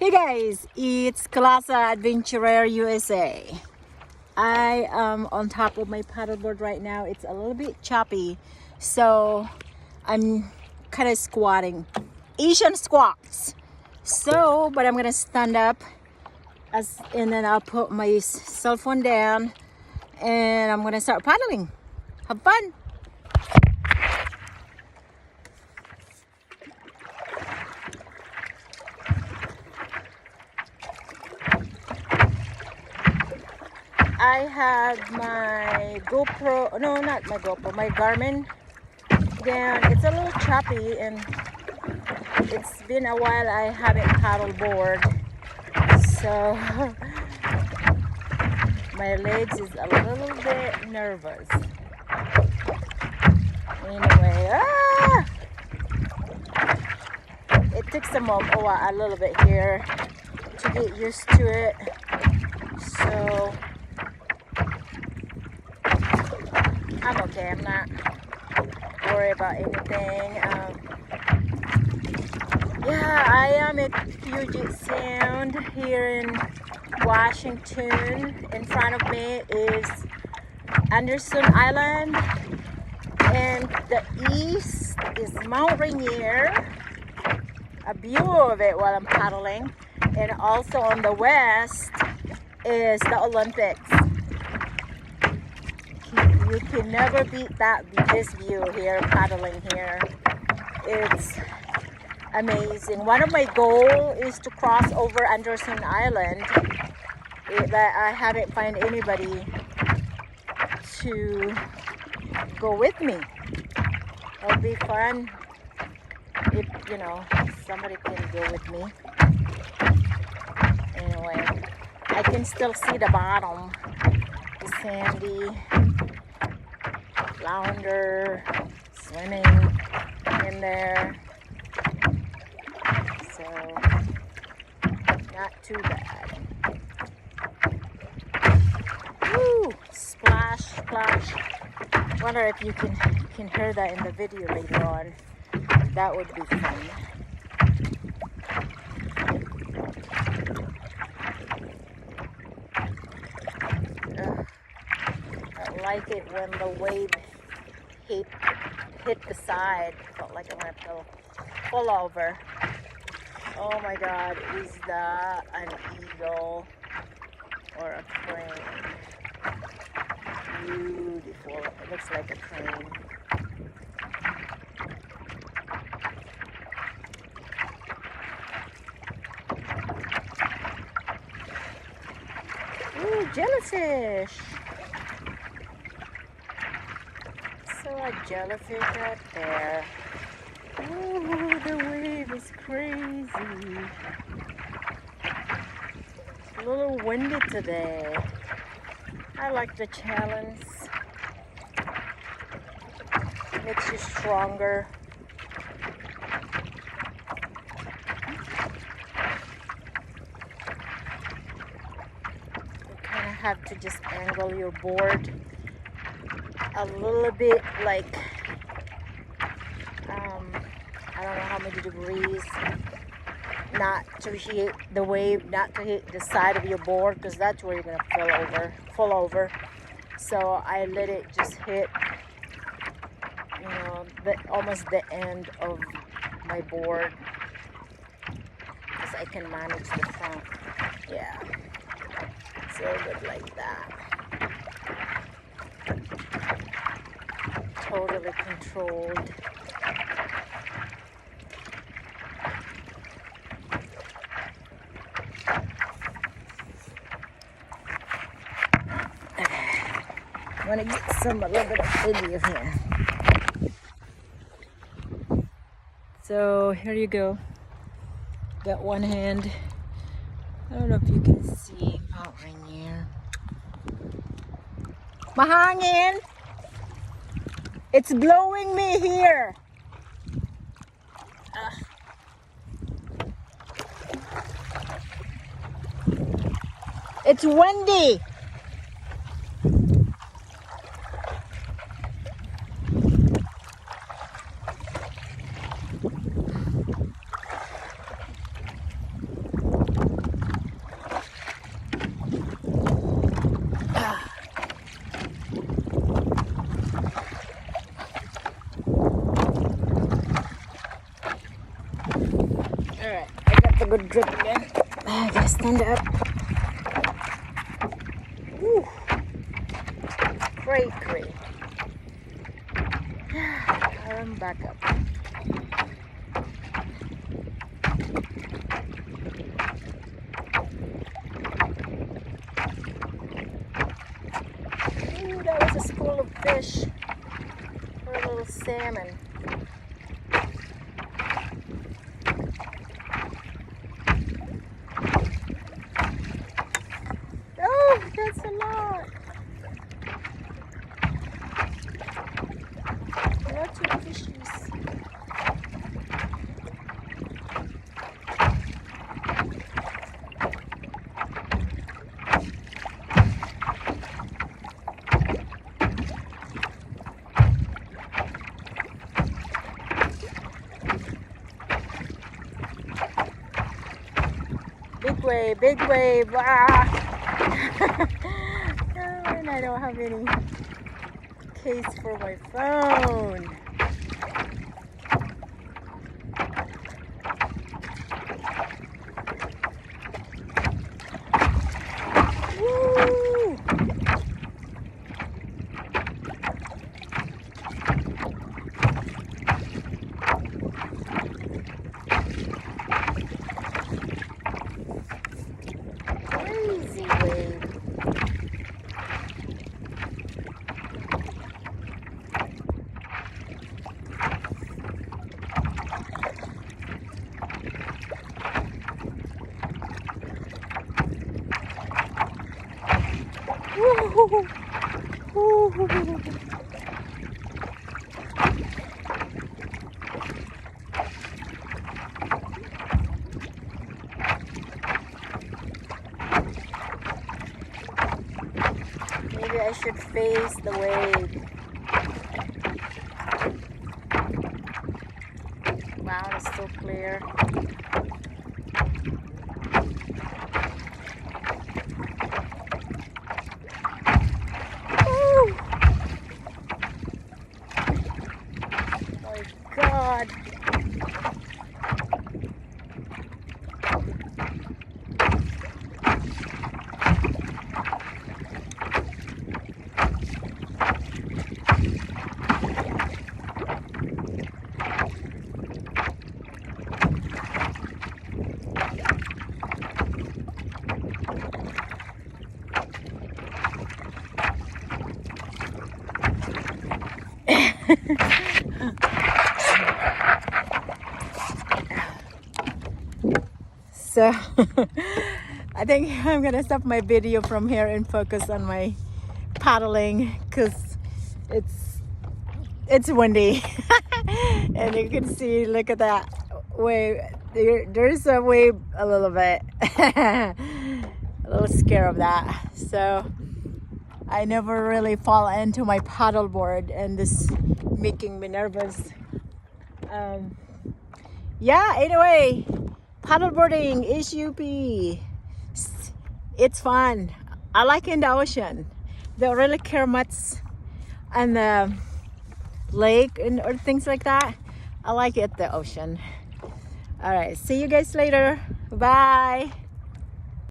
Hey guys, it's Kalasa Adventurer USA. I am on top of my paddleboard right now. It's a little bit choppy, so I'm kind of squatting. Asian squats. But I'm gonna stand up and then I'll put my cell phone down and I'm gonna start paddling. Have fun. I have my GoPro, no, not my GoPro, my Garmin down. It's a little choppy and it's been a while I haven't paddleboard, so my legs is a little bit nervous. Anyway, it takes a little bit here to get used to it, so I'm okay. I'm not worried about anything. Yeah, I am at Puget Sound here in Washington. In front of me is Anderson Island, and the east is Mount Rainier, a view of it while I'm paddling, and also on the west is the Olympics. You can never beat this view here, paddling here. It's amazing. One of my goals is to cross over Anderson Island, but I haven't found anybody to go with me. It'll be fun if somebody can go with me. Anyway, I can still see the bottom, the sandy flounder swimming in there, so not too bad. Woo! Splash, splash. Wonder if you can hear that in the video later on. That would be fun. I like it when the wave hit the side. Felt like I'm gonna fall over. Oh my God, is that an eagle or a crane? Beautiful. It looks like a crane. Ooh, jellyfish. A jellyfish out there. Oh, the wave is crazy. It's a little windy today. I like the challenge. Makes you stronger. You kind of have to just angle your board a little bit, like I don't know how many degrees, not to hit the wave, not to hit the side of your board, because that's where you're gonna fall over. So I let it just hit almost the end of my board, because I can manage the front. Yeah, so good like that. Totally controlled. I want to get a little bit of video here. So here you go. Got one hand. I don't know if you can see Mount Rainier. Mahangin! It's blowing me here. It's windy. a good grip again. I gotta stand up. Woo. Great. I'm back up. Ooh, that was a school of fish. Or a little salmon. Oh, that's a lot. Lots of fishes. Big wave. Ah. And I don't have any case for my phone. Woo. Crazy wave. Maybe I should face the wave. Wow, it's so clear. Woo! My God. So I think I'm gonna stop my video from here and focus on my paddling because it's windy. And you can see, look at that wave. There's a wave a little bit. A little scared of that. So I never really fall into my paddleboard, and this making me nervous. Yeah, anyway, paddleboarding, HUP, it's fun. I like in the ocean. They don't really care much on the lake or things like that. I like it, the ocean. All right, see you guys later. Bye.